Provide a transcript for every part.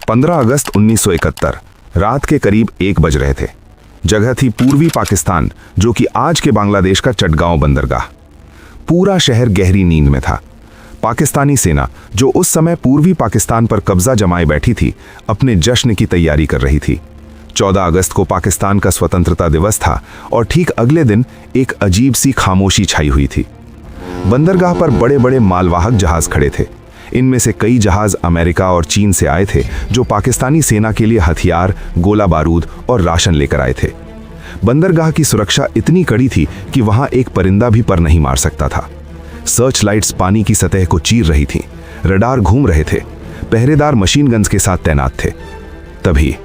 15 अगस्त 1971 रात के करीब 1 बज रहे थे। जगह थी पूर्वी पाकिस्तान, जो कि आज के बांग्लादेश का चटगांव बंदरगाह। पूरा शहर गहरी नींद में था। पाकिस्तानी सेना, जो उस समय पूर्वी पाकिस्तान पर कब्जा जमाए बैठी थी, अपने जश्न की तैयारी कर रही थी। 14 अगस्त को पाकिस्तान का स्वतंत्रता दिवस था और ठीक अगले दिन एक अजीब सी खामोशी छाई हुई थी। बंदरगाह पर बड़े बड़े मालवाहक जहाज खड़े थे। इनमें से कई जहाज अमेरिका और चीन से आए थे, जो पाकिस्तानी सेना के लिए हथियार, गोला बारूद और राशन लेकर आए थे। बंदरगाह की सुरक्षा इतनी कड़ी थी कि वहां एक परिंदा भी पर नहीं मार सकता था। सर्च लाइट्स पानी की सतह को चीर रही थीं, रडार घूम रहे थे, पहरेदार मशीन गन्स के साथ तैनात थे। तभी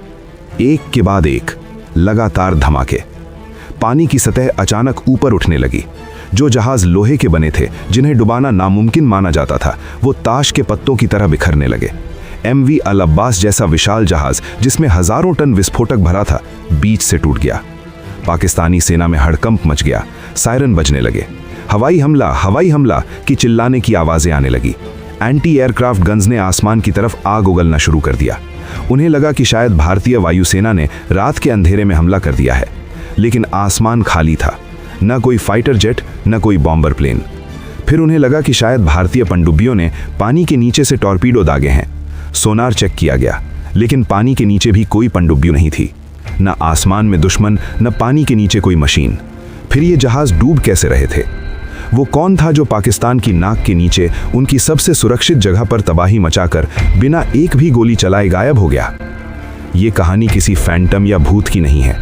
एक के बाद एक लगातार धमाके। पानी की सतह अचानक ऊपर उठने लगी। जो जहाज लोहे के बने थे, जिन्हें डुबाना नामुमकिन माना जाता था, वो ताश के पत्तों की तरह बिखरने लगे। MV अल अब्बास जैसा विशाल जहाज, जिसमें हजारों टन विस्फोटक भरा था, बीच से टूट गया। पाकिस्तानी सेना में हड़कंप मच गया। सायरन बजने लगे। हवाई हमला की चिल्लाने की आवाजें आने लगी। एंटी एयरक्राफ्ट गन्स ने आसमान की तरफ आग उगलना शुरू कर दिया। उन्हें लगा कि शायद भारतीय वायुसेना ने रात के अंधेरे में हमला कर दिया है, लेकिन आसमान खाली था। न कोई फाइटर जेट, न कोई बॉम्बर प्लेन। फिर उन्हें लगा कि शायद भारतीय पनडुब्बियों ने पानी के नीचे से टॉर्पीडो दागे हैं। सोनार चेक किया गया, लेकिन पानी के नीचे भी कोई पनडुब्बी नहीं थी। न आसमान में दुश्मन, न पानी के नीचे कोई मशीन। फिर ये जहाज डूब कैसे रहे थे? वो कौन था जो पाकिस्तान की नाक के नीचे उनकी सबसे सुरक्षित जगह पर तबाही मचाकर बिना एक भी गोली चलाए गायब हो गया? ये कहानी किसी फैंटम या भूत की नहीं है।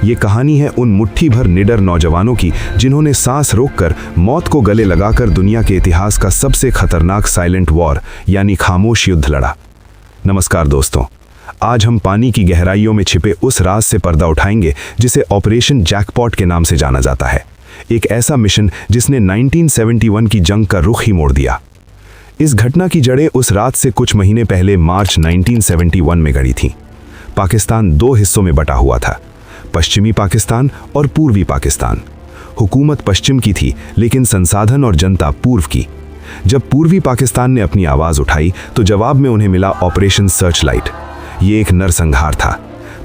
ये कहानी है उन मुट्ठी भर निडर नौजवानों की, जिन्होंने सांस रोककर, मौत को गले लगाकर दुनिया के इतिहास का सबसे खतरनाक साइलेंट वॉर यानी खामोश युद्ध लड़ा। नमस्कार दोस्तों, आज हम पानी की गहराइयों में छिपे उस राज से पर्दा उठाएंगे जिसे ऑपरेशन जैकपॉट के नाम से जाना जाता है। एक ऐसा मिशन जिसने 1971 की जंग का रुख ही मोड़ दिया। इस घटना की जड़ें उस रात से कुछ महीने पहले मार्च 1971 में गड़ी थीं। पाकिस्तान 2 हिस्सों में बटा हुआ था, पश्चिमी पाकिस्तान और पूर्वी पाकिस्तान। हुकूमत पश्चिम की थी, लेकिन संसाधन और जनता पूर्व की। जब पूर्वी पाकिस्तान ने अपनी आवाज उठाई, तो जवाब में उन्हें मिला ऑपरेशन सर्च लाइट। ये एक नरसंहार था।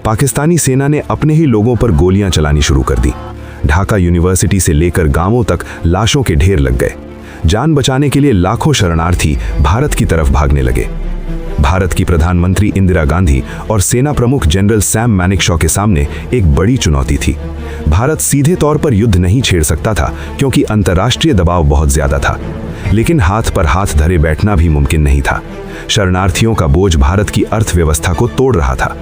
पाकिस्तानी सेना ने अपने ही लोगों पर गोलियां चलानी शुरू कर दी। ढाका यूनिवर्सिटी से लेकर गांवों तक लाशों के ढेर लग गए। जान बचाने के लिए लाखों शरणार्थी भारत की तरफ भागने लगे। भारत की प्रधानमंत्री इंदिरा गांधी और सेना प्रमुख जनरल सैम मैनेकशॉ के सामने एक बड़ी चुनौती थी। भारत सीधे तौर पर युद्ध नहीं छेड़ सकता था, क्योंकि अंतर्राष्ट्रीय दबाव बहुत ज्यादा था, लेकिन हाथ पर हाथ धरे बैठना भी मुमकिन नहीं था। शरणार्थियों का बोझ भारत की अर्थव्यवस्था को तोड़ रहा था।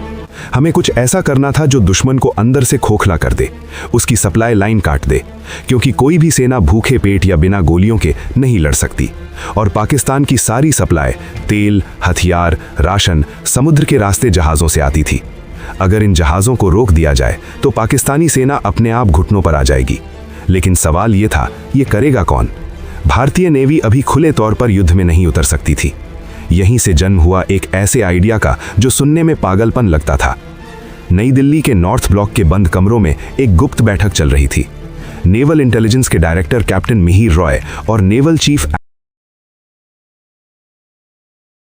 हमें कुछ ऐसा करना था जो दुश्मन को अंदर से खोखला कर दे, उसकी सप्लाई लाइन काट दे, क्योंकि कोई भी सेना भूखे पेट या बिना गोलियों के नहीं लड़ सकती। और पाकिस्तान की सारी सप्लाई, तेल, हथियार, राशन समुद्र के रास्ते जहाज़ों से आती थी। अगर इन जहाज़ों को रोक दिया जाए तो पाकिस्तानी सेना अपने आप घुटनों पर आ जाएगी। लेकिन सवाल ये था, ये करेगा कौन? भारतीय नेवी अभी खुले तौर पर युद्ध में नहीं उतर सकती थी। यहीं से जन्म हुआ एक ऐसे आइडिया का जो सुनने में पागलपन लगता था। नई दिल्ली के नॉर्थ ब्लॉक के बंद कमरों में एक गुप्त बैठक चल रही थी। नेवल इंटेलिजेंस के डायरेक्टर कैप्टन मिहिर रॉय और नेवल चीफ